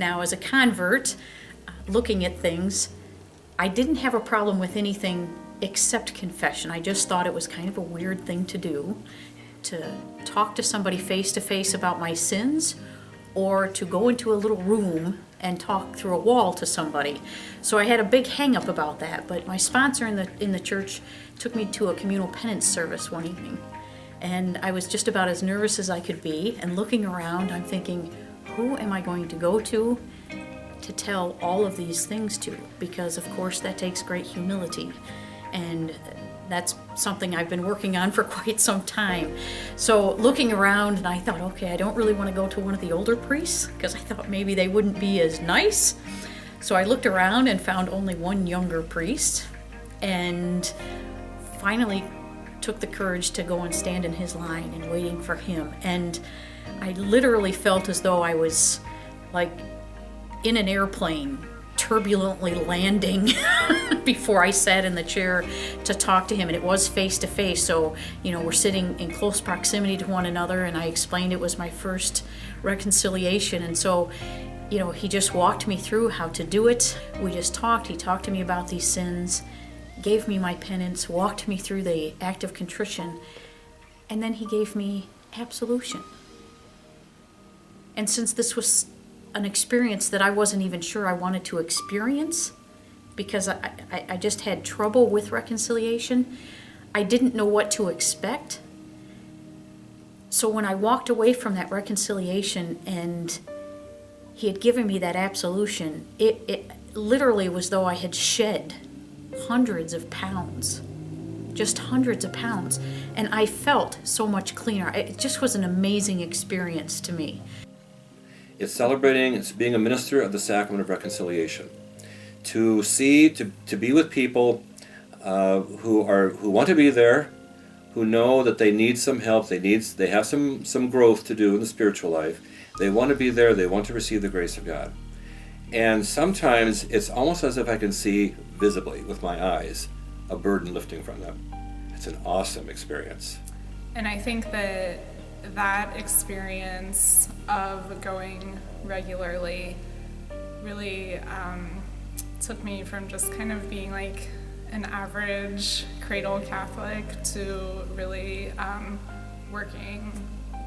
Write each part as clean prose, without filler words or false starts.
Now, as a convert, looking at things, I didn't have a problem with anything except confession. I just thought it was kind of a weird thing to do, to talk to somebody face to face about my sins, or to go into a little room and talk through a wall to somebody. So I had a big hang up about that, but my sponsor in the church took me to a communal penance service one evening. And I was just about as nervous as I could be, and looking around, I'm thinking, who am I going to go to tell all of these things to? Because of course that takes great humility, and that's something I've been working on for quite some time. So looking around, and I thought, okay, I don't really want to go to one of the older priests, because I thought maybe they wouldn't be as nice. So I looked around and found only one younger priest, and finally took the courage to go and stand in his line and waiting for him. And I literally felt as though I was like in an airplane, turbulently landing before I sat in the chair to talk to him. And it was face to face, so we're sitting in close proximity to one another, and I explained it was my first reconciliation. And so he just walked me through how to do it. We just talked. He talked to me about these sins, gave me my penance, walked me through the act of contrition, and then he gave me absolution. And since this was an experience that I wasn't even sure I wanted to experience, because I just had trouble with reconciliation, I didn't know what to expect. So when I walked away from that reconciliation and he had given me that absolution, it literally was though I had shed hundreds of pounds, just hundreds of pounds, and I felt so much cleaner. It just was an amazing experience to me. It's celebrating, it's being a minister of the Sacrament of Reconciliation. To be with people who want to be there, who know that they need some help, they have some growth to do in the spiritual life. They want to be there, they want to receive the grace of God. And sometimes it's almost as if I can see visibly with my eyes a burden lifting from them. It's an awesome experience. And I think that experience of going regularly really took me from just kind of being like an average cradle Catholic to really working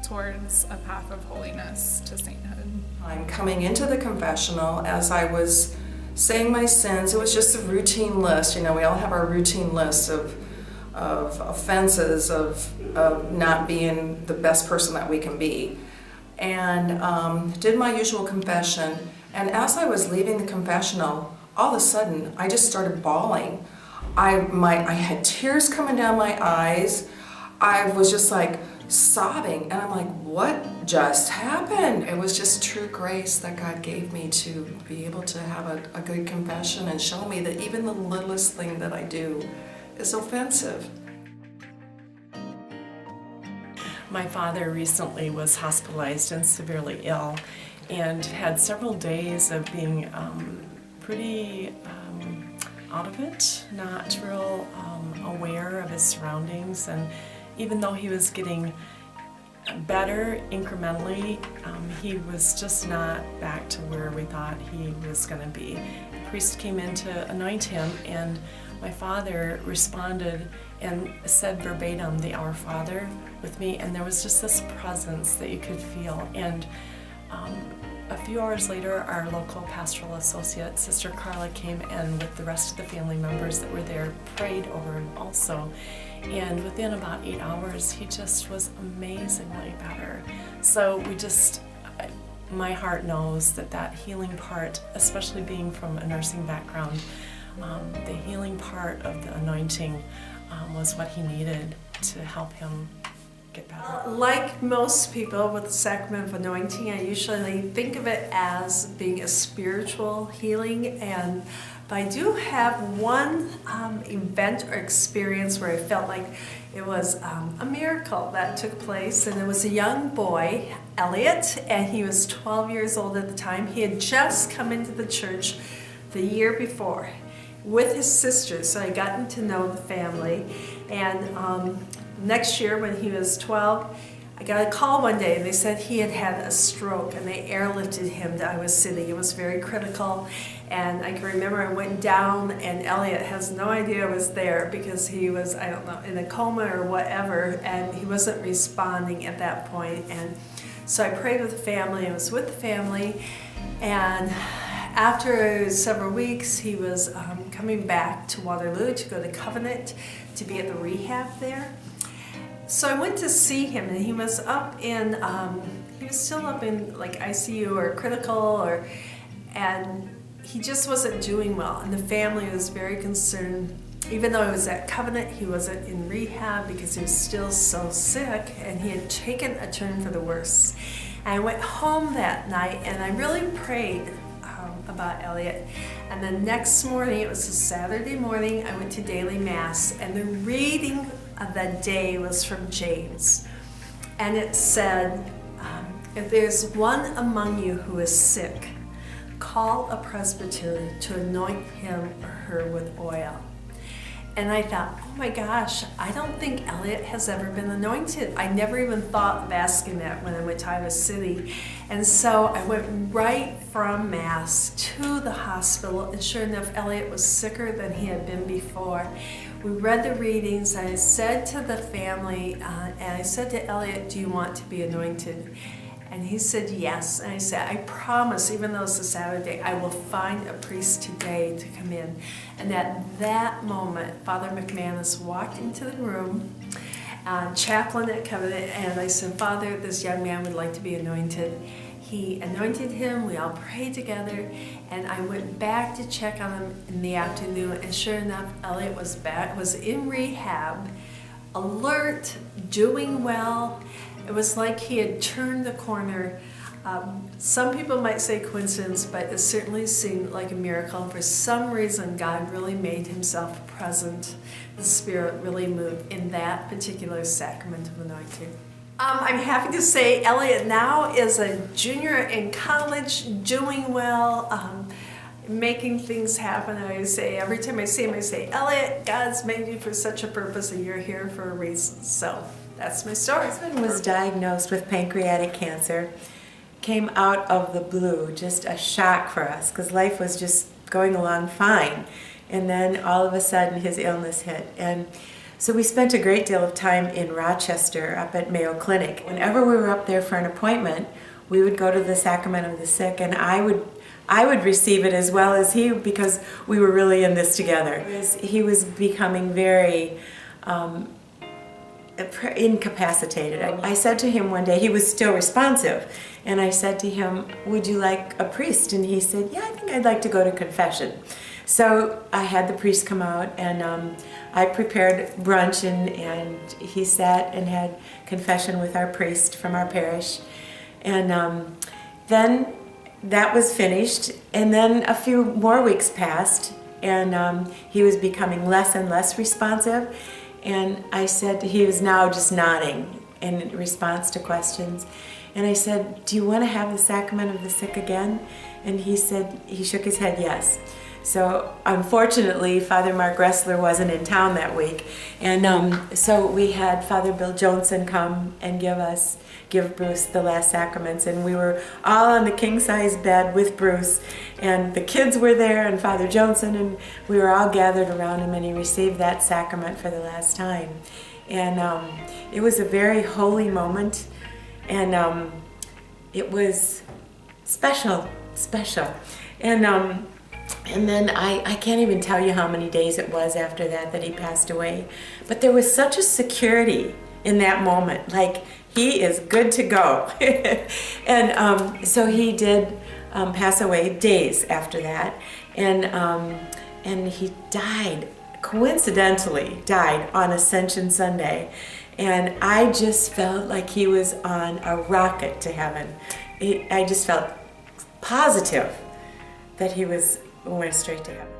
towards a path of holiness to sainthood. I'm coming into the confessional as I was saying my sins. It was just a routine list. We all have our routine lists of offenses, of not being the best person that we can be. And did my usual confession. And as I was leaving the confessional, all of a sudden, I just started bawling. I had tears coming down my eyes. I was just like sobbing, and I'm like, what just happened? It was just true grace that God gave me to be able to have a good confession and show me that even the littlest thing that I do is offensive. My father recently was hospitalized and severely ill and had several days of being pretty out of it, not real aware of his surroundings. And even though he was getting better incrementally, he was just not back to where we thought he was going to be. The priest came in to anoint him, and my father responded and said verbatim the Our Father with me, and there was just this presence that you could feel. And a few hours later, our local pastoral associate, Sister Carla, came and with the rest of the family members that were there, prayed over him also. And within about 8 hours, he just was amazingly better. So my heart knows that healing part, especially being from a nursing background, the healing part of the anointing was what he needed to help him get better. Like most people with the Sacrament of Anointing, I usually think of it as being a spiritual healing, but I do have one event or experience where I felt like it was a miracle that took place, and it was a young boy, Elliot, and he was 12 years old at the time. He had just come into the church the year before with his sisters, so I gotten to know the family. And next year, when he was 12, I got a call one day and they said he had had a stroke and they airlifted him to Iowa City. It was very critical, and I can remember I went down and Elliot has no idea I was there because he was, I don't know, in a coma or whatever, and he wasn't responding at that point. And so I prayed with the family. I was with the family, and after several weeks he was coming back to Waterloo to go to Covenant to be at the rehab there. So I went to see him, and he was up in, he was still up in like ICU or critical, and he just wasn't doing well. And the family was very concerned. Even though he was at Covenant, he wasn't in rehab because he was still so sick, and he had taken a turn for the worse. And I went home that night, and I really prayed about Elliot. And the next morning, it was a Saturday morning, I went to daily mass, and the reading of that day was from James. And it said, if there's one among you who is sick, call a presbyter to anoint him or her with oil. And I thought, oh my gosh, I don't think Elliot has ever been anointed. I never even thought of asking that when I went to Iowa City. And so I went right from Mass to the hospital, and sure enough, Elliot was sicker than he had been before. We read the readings. I said to the family, and I said to Elliot, do you want to be anointed? And he said yes. And I said, I promise, even though it's a Saturday, I will find a priest today to come in. And at that moment, Father McManus walked into the room, chaplain at Covenant, and I said, Father, this young man would like to be anointed. He anointed him, we all prayed together, and I went back to check on him in the afternoon, and sure enough, Elliot was back, was in rehab, alert, doing well. It was like he had turned the corner. Some people might say coincidence, but it certainly seemed like a miracle. For some reason, God really made himself present. The Spirit really moved in that particular sacrament of anointing. I'm happy to say Elliot now is a junior in college, doing well, making things happen. I say, every time I see him, I say, Elliot, God's made you for such a purpose and you're here for a reason. So that's my story. My husband was diagnosed with pancreatic cancer, came out of the blue, just a shock for us because life was just going along fine. And then all of a sudden his illness hit. And so we spent a great deal of time in Rochester up at Mayo Clinic. Whenever we were up there for an appointment, we would go to the Sacrament of the Sick, and I would receive it as well as he, because we were really in this together. He was becoming very incapacitated. I said to him one day, he was still responsive, and I said to him, would you like a priest? And he said, yeah, I think I'd like to go to confession. So I had the priest come out, and I prepared brunch, and he sat and had confession with our priest from our parish. And then that was finished, and then a few more weeks passed, and he was becoming less and less responsive. And I said, he was now just nodding in response to questions. And I said, do you want to have the Sacrament of the Sick again? And he said, he shook his head yes. So unfortunately, Father Mark Ressler wasn't in town that week. And so we had Father Bill Johnson come and give Bruce the last sacraments. And we were all on the king-size bed with Bruce. And the kids were there and Father Johnson, and we were all gathered around him, and he received that sacrament for the last time. And it was a very holy moment. And it was special. And then I can't even tell you how many days it was after that he passed away. But there was such a security in that moment, like he is good to go. And so he did pass away days after that. And he coincidentally died on Ascension Sunday. And I just felt like he was on a rocket to heaven. I just felt positive that he went straight to heaven.